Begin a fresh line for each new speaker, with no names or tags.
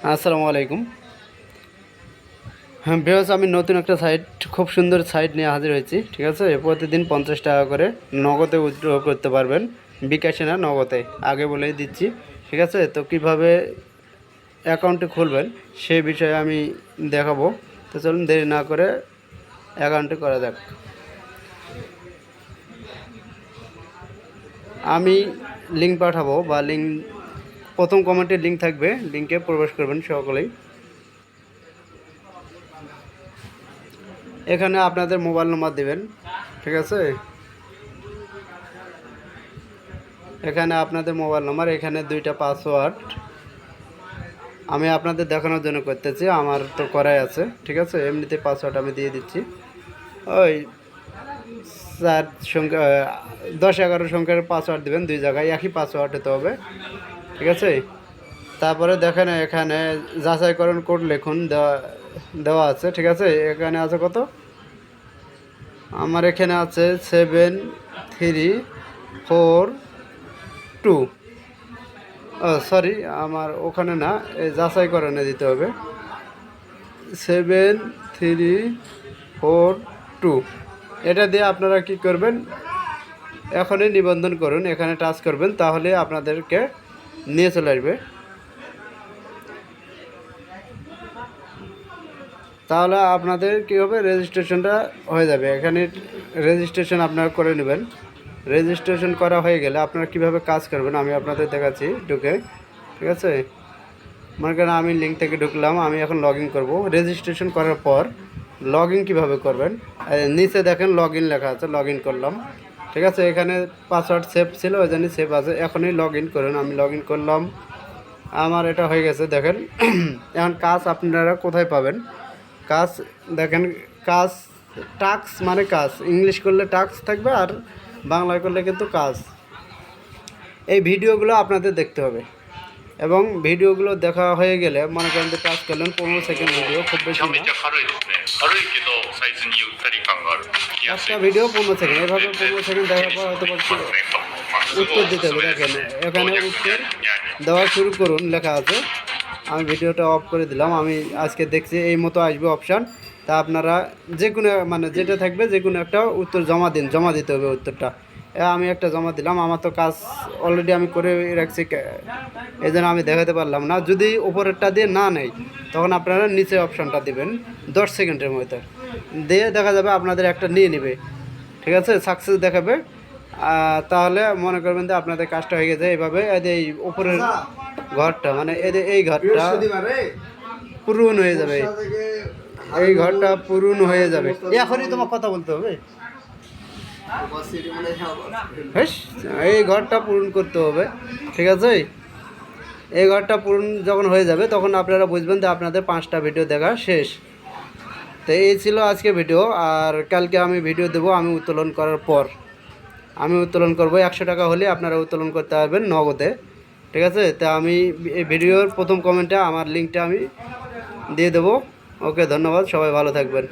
আসসালামু আলাইকুম। হ্যাঁ ভিউয়ার্স, আমি নতুন একটা সাইট, খুব সুন্দর সাইট নিয়ে হাজির হয়েছি। ঠিক আছে, প্রতিদিন 50 টাকা করে নগদে উইথড্র করতে পারবেন, বিকাশে না নগদে, আগে বলেই দিচ্ছি। ঠিক আছে, তো কিভাবে অ্যাকাউন্টে খুলবেন সেই বিষয়ে আমি দেখাবো। তো চলুন দেরি না করে অ্যাকাউন্টে করা যাক। আমি লিঙ্ক পাঠাবো, বা লিঙ্ক প্রথম কমেন্টে লিঙ্ক থাকবে, লিঙ্কে প্রবেশ করবেন সকলেই। এখানে আপনাদের মোবাইল নম্বর দিবেন। ঠিক আছে, এখানে আপনাদের মোবাইল নম্বর, এখানে 2টা পাসওয়ার্ড আমি আপনাদের দেখানোর জন্য করতেছি, আমার তো করাই আছে। ঠিক আছে, এমনিতে পাসওয়ার্ড আমি দিয়ে দিচ্ছি। ওই 4 সংখ্যা 10-11 সংখ্যার পাসওয়ার্ড দেবেন, 2 জায়গায় একই পাসওয়ার্ড হতে হবে। ঠিক আছে, তারপরে দেখেন এখানে যাচাইকরণ কোড লিখুন, দেওয়া আছে। ঠিক আছে, এখানে আছে কত, আমার এখানে আছে 7342। সরি, আমার ওখানে না, এই যাচাইকরণে দিতে হবে 7342। এটা দিয়ে আপনারা কি করবেন, এখনই নিবন্ধন করুন, এখানে টাচ করবেন, তাহলে আপনাদেরকে নিয়ে চলে আসবে। তাহলে আপনাদের কী হবে, রেজিস্ট্রেশনটা হয়ে যাবে। এখানে রেজিস্ট্রেশন আপনারা করে নেবেন। রেজিস্ট্রেশন করা হয়ে গেলে আপনারা কিভাবে কাজ করবেন আমি আপনাদের দেখাচ্ছি ঢুকে। ঠিক আছে, মনে করেন আমি লিঙ্ক থেকে ঢুকলাম, আমি এখন লগ ইন করবো। রেজিস্ট্রেশন করার পর লগ ইন কীভাবে করবেন, নিচে দেখেন লগ ইন লেখা আছে, লগ ইন করলাম। ঠিক আছে, এখানে পাসওয়ার্ড সেভ ছিল, ওই জন্য সেভ আছে। এখনই লগ ইন করুন, আমি লগ ইন করলাম, আমার এটা হয়ে গেছে। দেখেন এখন কাজ আপনারা কোথায় পাবেন, কাজ দেখেন, কাজ টাস্ক মানে কাজ, ইংলিশ করলে টাস্ক থাকবে, আর বাংলায় করলে কিন্তু কাজ। এই ভিডিওগুলো আপনাদের দেখতে হবে, এবং ভিডিওগুলো দেখা হয়ে গেলে মনে করেন যে কাজ করলেন 15 সেকেন্ড ভিডিও, খুব বেশি না, একটা ভিডিও 15 সেকেন্ড, এভাবে 15 সেকেন্ড দেখার পর হয়তো উত্তর দিতে হবে। দেখেন এখানে উত্তর দেওয়া শুরু করুন লেখা আছে। আমি ভিডিওটা অফ করে দিলাম, আমি আজকে দেখছি এই মতো আসবে অপশান। তা আপনারা যে কোনো মানে যেটা থাকবে যে কোনো একটা উত্তর জমা দিন, জমা দিতে হবে উত্তরটা। আমি একটা জমা দিলাম, আমার তো কাজ অলরেডি আমি করে রাখছি, এই জন্য আমি দেখাতে পারলাম না। যদি উপরেরটা দিয়ে না নেই, তখন আপনারা নিচে অপশানটা দিবেন 10 সেকেন্ডের মধ্যে, দিয়ে দেখা যাবে আপনাদের একটা নিয়ে নেবে। ঠিক আছে, সাকসেস দেখাবে। তাহলে মনে করবেন যে আপনাদের কাজটা হয়ে গেছে। এইভাবে এই উপরের ঘরটা মানে এই ঘরটা পূরণ হয়ে যাবে, এই ঘরটা পূরণ হয়ে যাবে। এখনই তোমার কথা বলতে হবে, এই ঘরটা পূরণ করতে হবে। ঠিক আছে, এই ঘরটা পূরণ যখন হয়ে যাবে তখন আপনারা বুঝবেন যে আপনাদের 5টা ভিডিও দেখা শেষ। তো এই ছিল আজকে ভিডিও, আর কালকে আমি ভিডিও দেবো আমি উত্তোলন করার পর। আমি উত্তোলন করব, 100 টাকা হলে আপনারা উত্তোলন করতে পারবেন নগদে। ঠিক আছে, তা আমি এই ভিডিওর প্রথম কমেন্টে আমার লিঙ্কটা আমি দিয়ে দেবো। ওকে, ধন্যবাদ, সবাই ভালো থাকবেন।